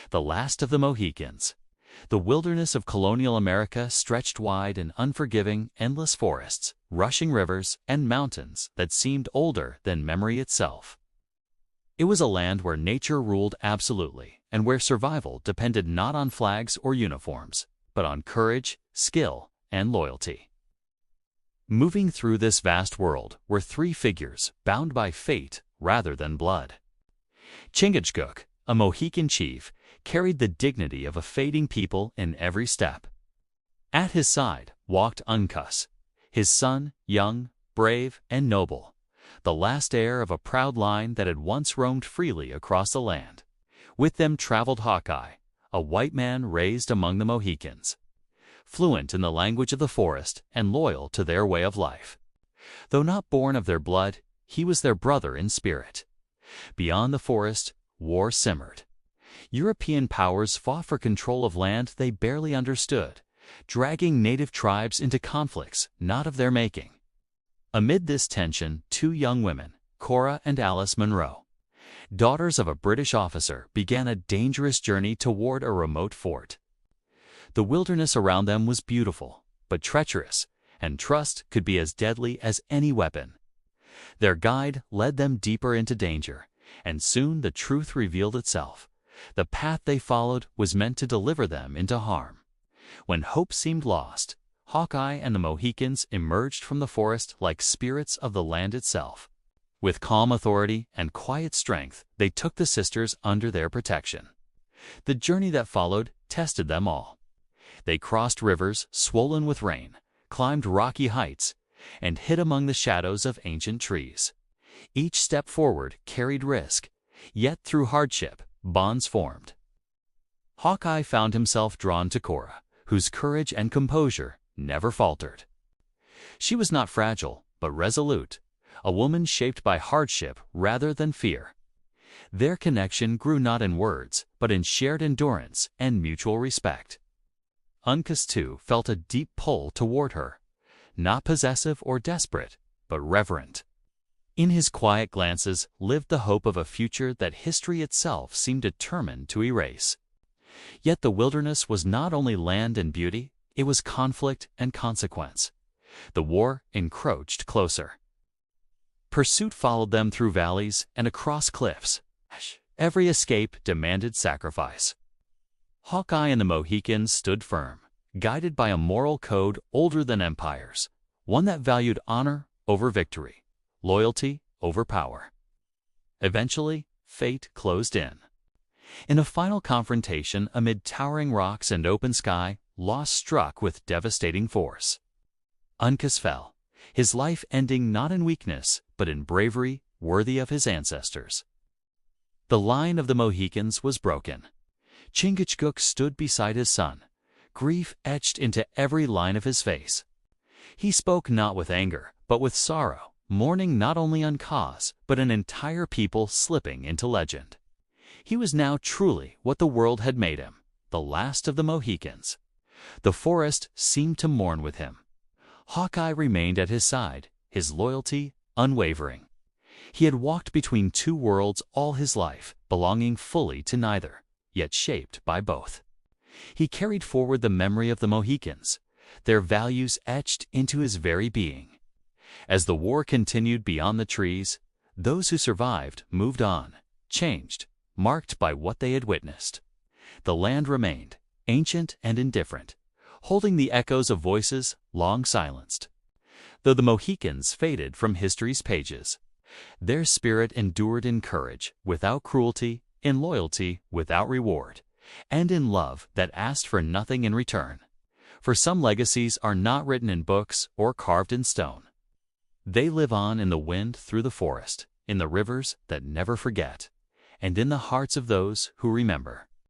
The last of the Mohicans. The wilderness of colonial America stretched wide in unforgiving, endless forests, rushing rivers, and mountains that seemed older than memory itself. It was a land where nature ruled absolutely, and where survival depended not on flags or uniforms, but on courage, skill, and loyalty. Moving through this vast world were three figures bound by fate rather than blood. Chingachgook, a Mohican chief, carried the dignity of a fading people in every step. At his side walked Uncas, his son, young, brave, and noble, the last heir of a proud line that had once roamed freely across the land. With them traveled Hawkeye, a white man raised among the Mohicans, fluent in the language of the forest and loyal to their way of life. Though not born of their blood, he was their brother in spirit. Beyond the forest, war simmered. European powers fought for control of land they barely understood, dragging native tribes into conflicts not of their making. Amid this tension, two young women, Cora and Alice Monroe, daughters of a British officer, began a dangerous journey toward a remote fort. The wilderness around them was beautiful, but treacherous, and trust could be as deadly as any weapon. Their guide led them deeper into danger, and soon the truth revealed itself. The path they followed was meant to deliver them into harm. When hope seemed lost, Hawkeye and the Mohicans emerged from the forest like spirits of the land itself. With calm authority and quiet strength, they took the sisters under their protection. The journey that followed tested them all. They crossed rivers swollen with rain, climbed rocky heights, and hid among the shadows of ancient trees. Each step forward carried risk, yet through hardship, bonds formed. Hawkeye found himself drawn to Cora, whose courage and composure never faltered. She was not fragile, but resolute, a woman shaped by hardship rather than fear. Their connection grew not in words, but in shared endurance and mutual respect. Uncas, too, felt a deep pull toward her, not possessive or desperate, but reverent. In his quiet glances lived the hope of a future that history itself seemed determined to erase. Yet the wilderness was not only land and beauty, it was conflict and consequence. The war encroached closer. Pursuit followed them through valleys and across cliffs. Every escape demanded sacrifice. Hawkeye and the Mohicans stood firm, guided by a moral code older than empires, one that valued honor over victory, loyalty over power. Eventually, fate closed in. In a final confrontation amid towering rocks and open sky, loss struck with devastating force. Uncas fell, his life ending not in weakness, but in bravery worthy of his ancestors. The line of the Mohicans was broken. Chingachgook stood beside his son, grief etched into every line of his face. He spoke not with anger, but with sorrow, mourning not only Uncas, but an entire people slipping into legend. He was now truly what the world had made him, the last of the Mohicans. The forest seemed to mourn with him. Hawkeye remained at his side, his loyalty unwavering. He had walked between two worlds all his life, belonging fully to neither, yet shaped by both. He carried forward the memory of the Mohicans, their values etched into his very being. As the war continued beyond the trees, those who survived moved on, changed, marked by what they had witnessed. The land remained, ancient and indifferent, holding the echoes of voices long silenced. Though the Mohicans faded from history's pages, their spirit endured in courage without cruelty, in loyalty without reward, and in love that asked for nothing in return. For some legacies are not written in books or carved in stone. They live on in the wind through the forest, in the rivers that never forget, and in the hearts of those who remember.